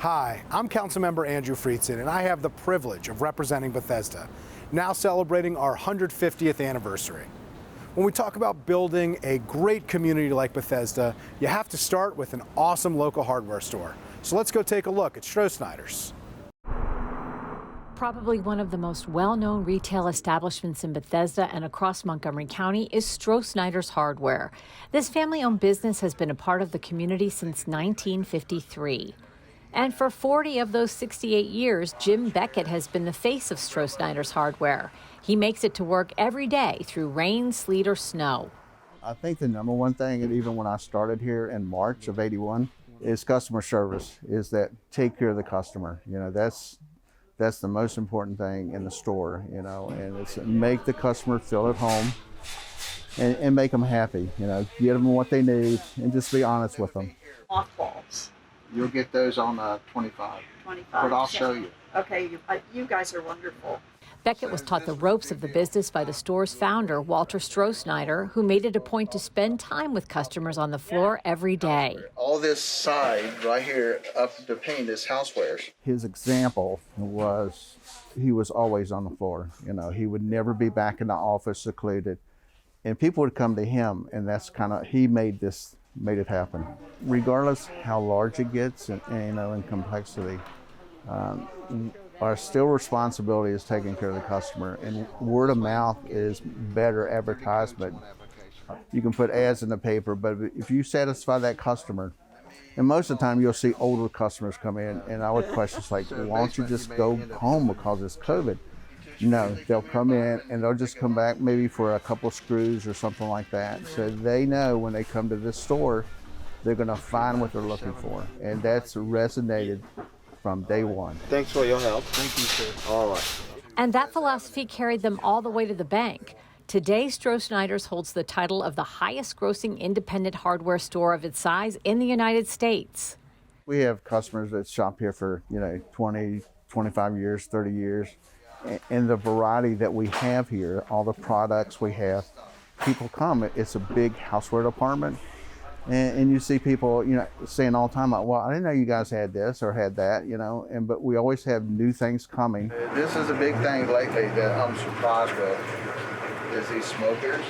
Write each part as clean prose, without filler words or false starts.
Hi, I'm Councilmember Andrew Friedson, and I have the privilege of representing Bethesda, now celebrating our 150th anniversary. When we talk about building a great community like Bethesda, you have to start with an awesome local hardware store. So let's go take a look at Strosnider's. Probably one of the most well-known retail establishments in Bethesda and across Montgomery County is Strosnider's Hardware. This family-owned business has been a part of the community since 1953. And for 40 of those 68 years, Jim Beckett has been the face of Strosnider's Hardware. He makes it to work every day through rain, sleet, or snow. I think the number one thing, and even when I started here in March of '81, is customer service, is that take care of the customer. You know, that's the most important thing in the store, you know, and it's make the customer feel at home and make them happy, you know, give them what they need and just be honest with them. Mothballs. You'll get those on 25. 25. But I'll show you. Okay, you guys are wonderful. Beckett was taught the ropes of the business by the store's founder, Walter Strosnider, who made it a point to spend time with customers on the floor every day. All this side right here up to paint is housewares. His example was he was always on the floor. You know, he would never be back in the office secluded. And people would come to him, and that's kind of, he made it happen. Regardless how large it gets and you know, in complexity, our still responsibility is taking care of the customer, and word of mouth is better advertisement. You can put ads in the paper, but if you satisfy that customer, and most of the time you'll see older customers come in, and I would question like, why don't you just go home because it's COVID? No, they'll come in and they'll just come back maybe for a couple of screws or something like that. So they know when they come to this store, they're gonna find what they're looking for. And that's resonated from day one. Thanks for your help. Thank you, sir. All right. And that philosophy carried them all the way to the bank. Today, Strosnider's holds the title of the highest grossing independent hardware store of its size in the United States. We have customers that shop here for, you know, 20, 25 years, 30 years. And the variety that we have here, all the products we have, people come, it's a big houseware department. And you see people, you know, saying all the time, like, well, I didn't know you guys had this or had that, you know, but we always have new things coming. This is a big thing lately that I'm surprised with, is these smokers.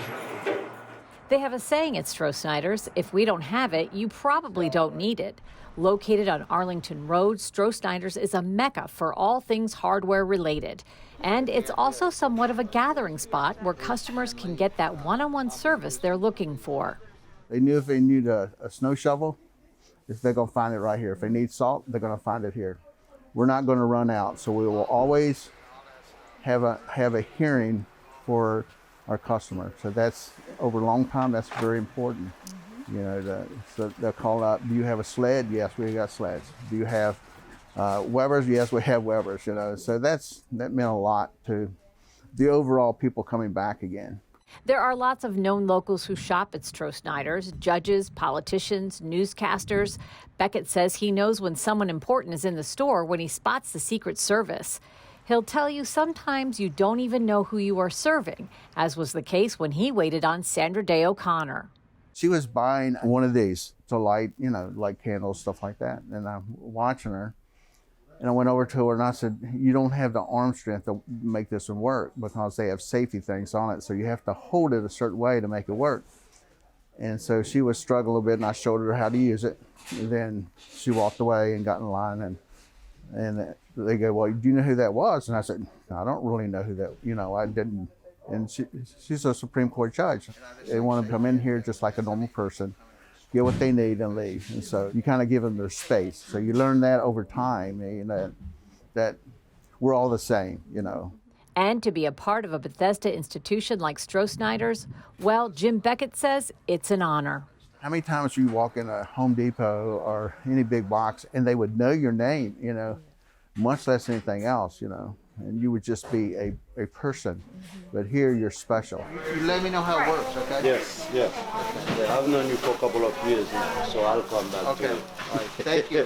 They have a saying at Strosnider's, if we don't have it, you probably don't need it. Located on Arlington Road, Strosnider's is a mecca for all things hardware related. And it's also somewhat of a gathering spot where customers can get that one-on-one service they're looking for. They knew if they need a snow shovel, they're going to find it right here. If they need salt, they're going to find it here. We're not going to run out, so we will always have a hearing for our customer. So that's, over a long time, that's very important. You know, so they'll call out, do you have a sled? Yes, we got sleds. Do you have Webers? Yes, we have Webers, you know. So that meant a lot to the overall people coming back again. There are lots of known locals who shop at Strosnider's, judges, politicians, newscasters. Beckett says he knows when someone important is in the store when he spots the Secret Service. He'll tell you sometimes you don't even know who you are serving, as was the case when he waited on Sandra Day O'Connor. She was buying one of these to light, you know, light candles, stuff like that. And I'm watching her, and I went over to her and I said, you don't have the arm strength to make this one work because they have safety things on it. So you have to hold it a certain way to make it work. And so she was struggling a bit, and I showed her how to use it. And then she walked away and got in line, and they go, well, do you know who that was? And I said, I don't really know who that, you know, I didn't. And she's a Supreme Court judge. They want to come in here just like a normal person, get what they need and leave. And so you kind of give them their space. So you learn that over time, you know, that we're all the same, you know. And to be a part of a Bethesda institution like Strosnider's, well, Jim Beckett says it's an honor. How many times you walk in a Home Depot or any big box and they would know your name, you know, much less anything else, you know. And you would just be a person. But here you're special. You let me know how it works, okay? Yes, yes. Okay. I've known you for a couple of years now, so I'll come back to you. Okay. All right. Thank you.